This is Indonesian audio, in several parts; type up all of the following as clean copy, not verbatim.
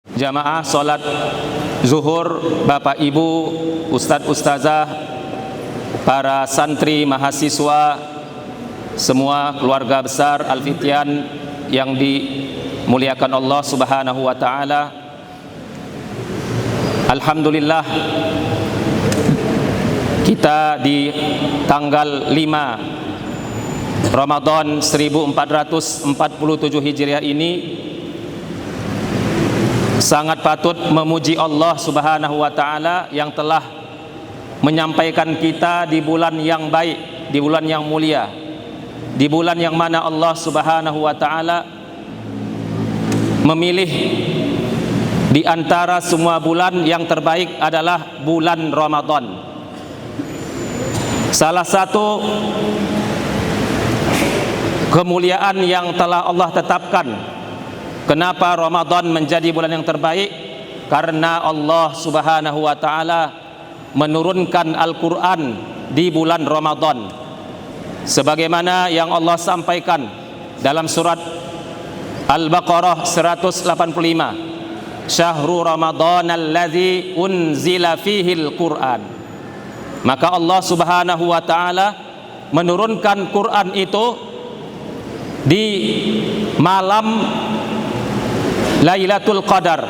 Jamaah sholat zuhur, Bapak Ibu, Ustadz Ustazah, para santri, mahasiswa, semua keluarga besar Al-Fityan yang dimuliakan Allah Subhanahu wa ta'ala. Alhamdulillah, kita di tanggal 5 Ramadan 1447 Hijriah ini sangat patut memuji Allah Subhanahu wa ta'ala yang telah menyampaikan kita di bulan yang baik, di bulan yang mulia, di bulan yang mana Allah Subhanahu wa ta'ala memilih di antara semua bulan yang terbaik adalah bulan Ramadan. Salah satu kemuliaan yang telah Allah tetapkan, kenapa Ramadan menjadi bulan yang terbaik? Karena Allah Subhanahu wa ta'ala menurunkan Al-Quran di bulan Ramadan, sebagaimana yang Allah sampaikan dalam surat Al-Baqarah 185, Syahrul Ramadan alladzi unzila fihil Quran. Maka Allah Subhanahu wa ta'ala menurunkan Quran itu di malam Lailatul Qadar.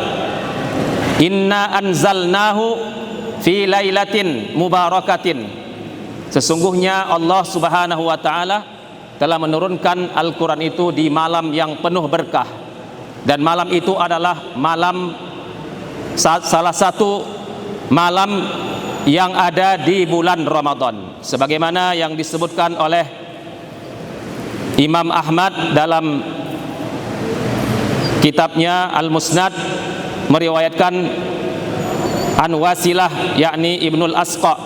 Inna anzalnahu fi lailatin mubarakatin. Sesungguhnya Allah Subhanahu wa ta'ala telah menurunkan Al-Quran itu di malam yang penuh berkah. Dan malam itu adalah malam, salah satu malam yang ada di bulan Ramadan, sebagaimana yang disebutkan oleh Imam Ahmad dalam kitabnya Al-Musnad, meriwayatkan an Wasilah yakni Ibnul Asqa,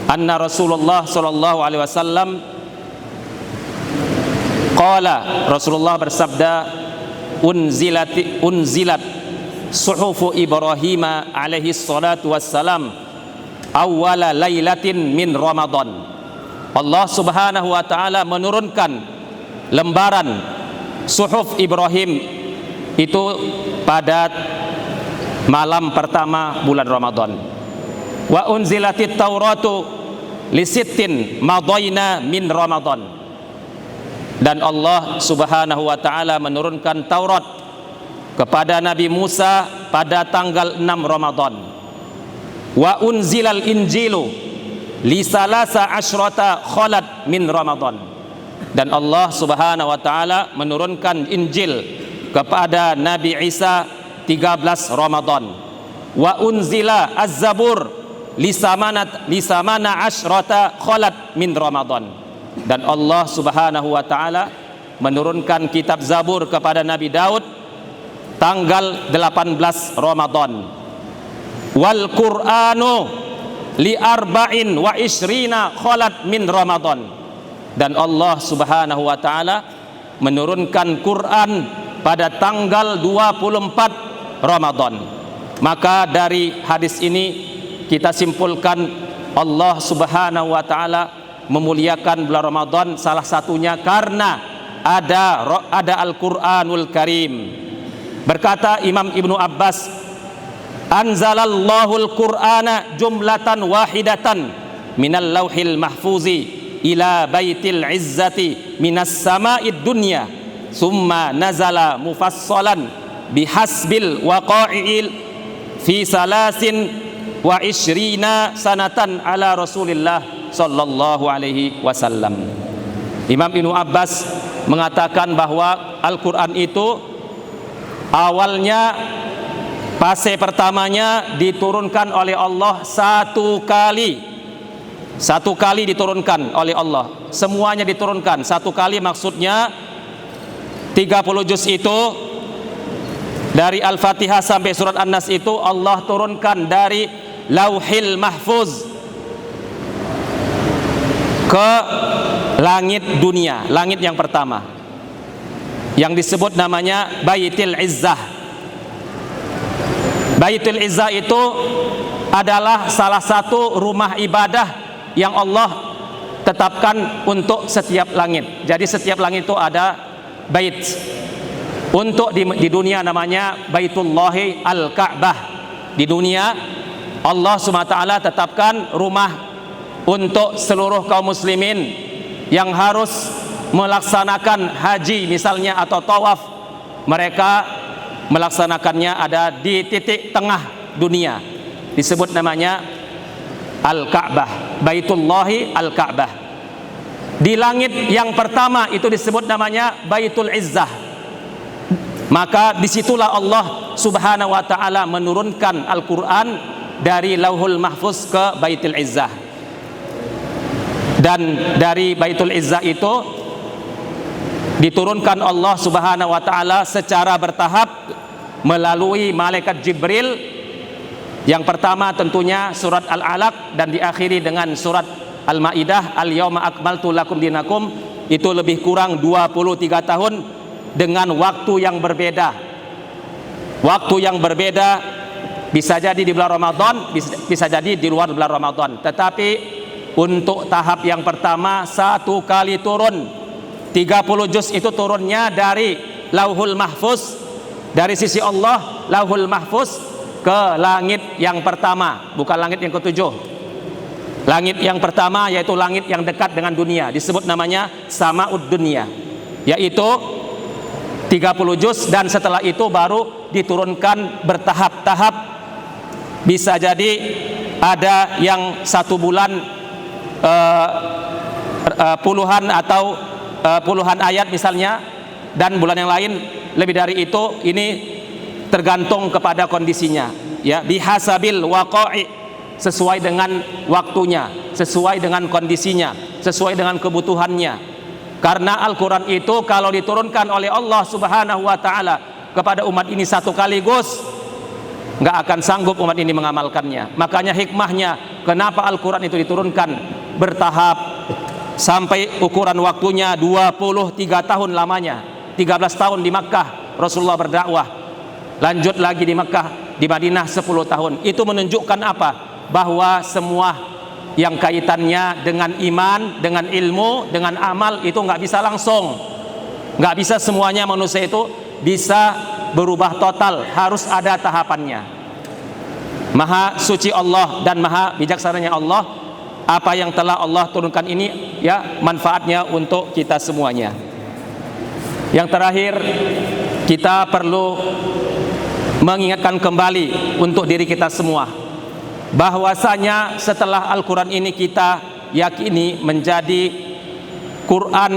anna Rasulullah sallallahu alaihi wasallam qala, Rasulullah bersabda, unzilat suhufu Ibrahim alaihi salatu wassalam awwala lailatin min Ramadan. Allah Subhanahu wa ta'ala menurunkan lembaran suhuf Ibrahim itu pada malam pertama bulan Ramadan. Wa unzilatit Tauratu li sittin madaina min Ramadan. Dan Allah Subhanahu wa ta'ala menurunkan Taurat kepada Nabi Musa pada tanggal 6 Ramadan. Wa unzilal Injilu li salasa asyrata khalat min Ramadan. Dan Allah Subhanahu wa ta'ala menurunkan Injil kepada Nabi Isa 13 Ramadan. Wa unzila Az-Zabur li samana asyrata khalat min Ramadan. Dan Allah Subhanahu wa ta'ala menurunkan kitab Zabur kepada Nabi Daud tanggal 18 Ramadan. Wal Qur'anu li arba'in wa ishrina khalat min Ramadan. Dan Allah Subhanahu wa ta'ala menurunkan Quran pada tanggal 24 Ramadan. Maka dari hadis ini kita simpulkan Allah Subhanahu wa ta'ala memuliakan bulan Ramadan salah satunya karena ada Al-Qur'anul Karim. Berkata Imam Ibnu Abbas, anzalallahul Qur'ana jumlatan wahidatan minal lauhil mahfuzi ila baitil izzati minas sama'id dunya summa nazala mufassalan bihasbil waqa'il fi salasin wa ishrina sanatan ala Rasulillah sallallahu alaihi wasallam. Imam Ibnu Abbas mengatakan bahwa Al-Quran itu awalnya fase pertamanya diturunkan oleh Allah satu kali diturunkan oleh Allah, semuanya diturunkan satu kali. Maksudnya 30 juz itu dari Al-Fatihah sampai surat An-Nas itu Allah turunkan dari Lauhil Mahfuz ke langit dunia, langit yang pertama yang disebut namanya Baitul Izzah. Baitul Izzah itu adalah salah satu rumah ibadah yang Allah tetapkan untuk setiap langit. Jadi setiap langit itu ada bait Untuk di dunia namanya Baitullahi Al-Ka'bah. Di dunia Allah SWT tetapkan rumah untuk seluruh kaum muslimin yang harus melaksanakan haji misalnya atau tawaf. Mereka melaksanakannya ada di titik tengah dunia, disebut namanya Al-Ka'bah, Baitullahi Al-Ka'bah. Di langit yang pertama itu disebut namanya Baitul Izzah. Maka disitulah Allah Subhanahu wa ta'ala menurunkan Al-Quran dari Lauhul Mahfuz ke Baitul Izzah. Dan dari Baitul Izzah itu diturunkan Allah Subhanahu wa ta'ala secara bertahap melalui malaikat Jibril. Yang pertama tentunya surat Al-Alaq dan diakhiri dengan surat Al-Maidah, Al-Yauma akmaltu lakum dinakum. Itu lebih kurang 23 tahun dengan waktu yang berbeda. Waktu yang berbeda bisa jadi di bulan Ramadan, bisa jadi di luar bulan Ramadan. Tetapi untuk tahap yang pertama satu kali turun 30 juz itu turunnya dari Lauhul Mahfuz, dari sisi Allah Lauhul Mahfuz ke langit yang pertama, bukan langit yang ketujuh. Langit yang pertama yaitu langit yang dekat dengan dunia, disebut namanya Sama'ud Dunya, yaitu 30 juz, dan setelah itu baru diturunkan bertahap-tahap. Bisa jadi ada yang 1 bulan puluhan atau puluhan ayat misalnya, dan bulan yang lain lebih dari itu. Ini tergantung kepada kondisinya, ya, bihasabil waqa'i, sesuai dengan waktunya, sesuai dengan kondisinya, sesuai dengan kebutuhannya. Karena Al-Quran itu kalau diturunkan oleh Allah Subhanahu wa ta'ala kepada umat ini satu kaligus, nggak akan sanggup umat ini mengamalkannya. Makanya hikmahnya kenapa Al-Quran itu diturunkan bertahap sampai ukuran waktunya 23 tahun lamanya. 13 tahun di Makkah Rasulullah berdakwah, lanjut lagi di Makkah, di Madinah 10 tahun. Itu menunjukkan apa? Bahwa semua yang kaitannya dengan iman, dengan ilmu, dengan amal itu nggak bisa langsung, nggak bisa semuanya manusia itu bisa berubah total, harus ada tahapannya. Maha suci Allah dan maha bijaksananya Allah, apa yang telah Allah turunkan ini ya manfaatnya untuk kita semuanya. Yang terakhir, kita perlu mengingatkan kembali untuk diri kita semua bahwasanya setelah Al-Quran ini kita yakini menjadi Quran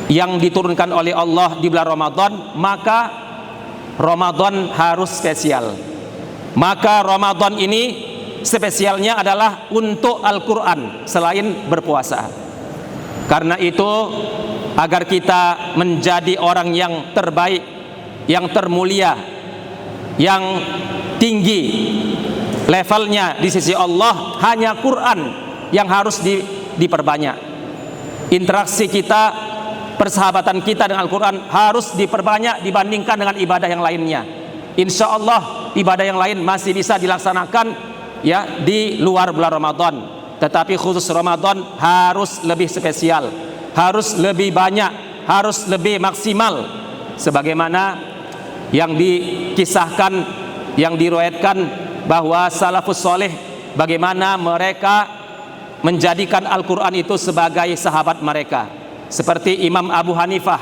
yang diturunkan oleh Allah di bulan Ramadan, maka Ramadan harus spesial. Maka Ramadan ini spesialnya adalah untuk Al-Quran selain berpuasa. Karena itu agar kita menjadi orang yang terbaik, yang termulia, yang tinggi levelnya di sisi Allah, hanya Quran yang harus diperbanyak. Interaksi kita, persahabatan kita dengan Al-Quran harus diperbanyak dibandingkan dengan ibadah yang lainnya. Insya Allah ibadah yang lain masih bisa dilaksanakan ya di luar bulan Ramadan, tetapi khusus Ramadan harus lebih spesial, harus lebih banyak, harus lebih maksimal, sebagaimana yang dikisahkan, yang diriwayatkan bahwa salafus soleh bagaimana mereka menjadikan Al-Quran itu sebagai sahabat mereka. Seperti Imam Abu Hanifah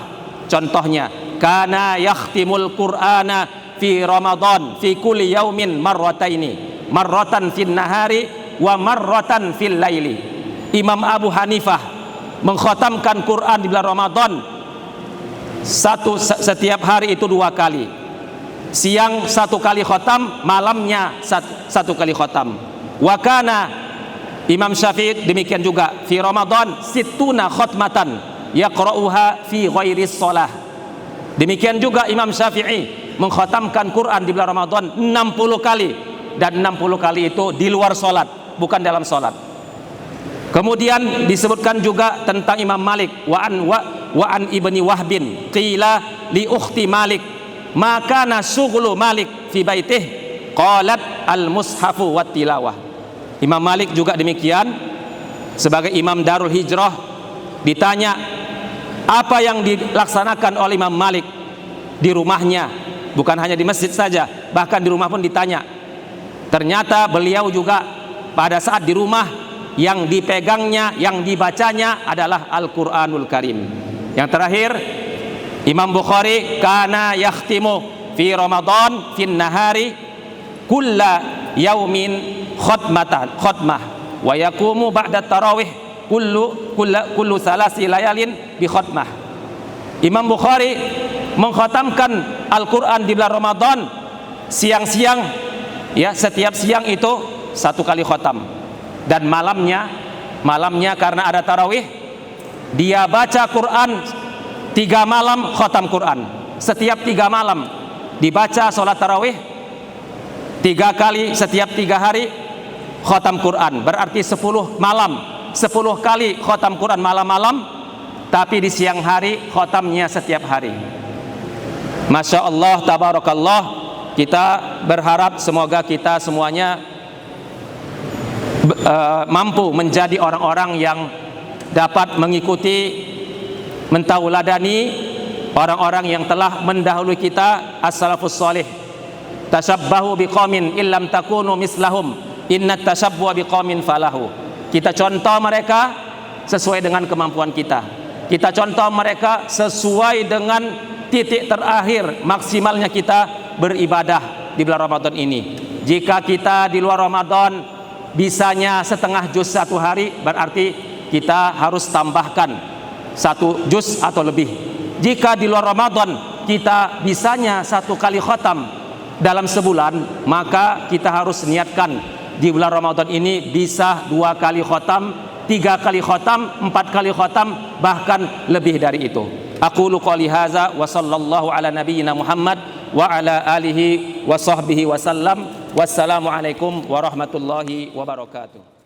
contohnya, kana yakhtimul Qur'ana fi Ramadan fi kulli yaumin marrataini, marratan fin nahari wa marratan fil laili. Imam Abu Hanifah mengkhatamkan Quran di bulan Ramadan setiap hari itu 2 kali. Siang 1 kali khatam, malamnya 1 kali khatam. Wa kana Imam Syafi'i demikian juga, fi Ramadan sittuna khatmatan yaqra'uha fi ghairi shalah. Demikian juga Imam Syafi'i mengkhatamkan Quran di bulan Ramadan 60 kali, dan 60 kali itu di luar salat, bukan dalam salat. Kemudian disebutkan juga tentang Imam Malik, wa an ibni Wahbin qila li ukhti Malik maka nasughlu Malik fi baitih qalat al mushafu wat tilawah. Imam Malik juga demikian, sebagai imam Darul Hijrah, ditanya apa yang dilaksanakan oleh Imam Malik di rumahnya, bukan hanya di masjid saja, bahkan di rumah pun ditanya. Ternyata beliau juga pada saat di rumah yang dipegangnya, yang dibacanya adalah Al-Quranul Karim. Yang terakhir, Imam Bukhari kana yakhtimu fi Ramadan fin nahari kulla yaumin khutmah wa yaqumu ba'da tarawih kullu salasi layalin bi khutmah. Imam Bukhari mengkhatamkan Al-Quran di bulan Ramadan siang-siang, ya, setiap siang itu 1 kali khatam, dan malamnya karena ada tarawih dia baca Quran 3 malam khatam Quran. Setiap 3 malam dibaca sholat tarawih 3 kali, setiap 3 hari khatam Quran, berarti 10 malam, 10 kali khatam Quran malam-malam, tapi di siang hari khatamnya setiap hari. Masya Allah, tabarakallah. Kita berharap semoga kita semuanya mampu menjadi orang-orang yang dapat mengikuti, mentauladani orang-orang yang telah mendahului kita, as-salafus salih. Tashabbahu biqaumin illam takunu mislahum innat tashabbuha biqaumin falahu. Kita contoh mereka sesuai dengan kemampuan kita. Kita contoh mereka sesuai dengan titik terakhir maksimalnya kita beribadah di bulan Ramadan ini. Jika kita di luar Ramadan bisanya setengah juz 1 hari, berarti kita harus tambahkan 1 juz atau lebih. Jika di luar Ramadan kita bisanya 1 kali khatam dalam sebulan, maka kita harus niatkan di bulan Ramadan ini bisa 2 kali khatam, 3 kali khatam, 4 kali khatam, bahkan lebih dari itu. Aqulu qouli hadza wa sallallahu ala nabiyyina Muhammad wa ala alihi wa sahbihi wa sallam. Wassalamu alaikum warahmatullahi wabarakatuh.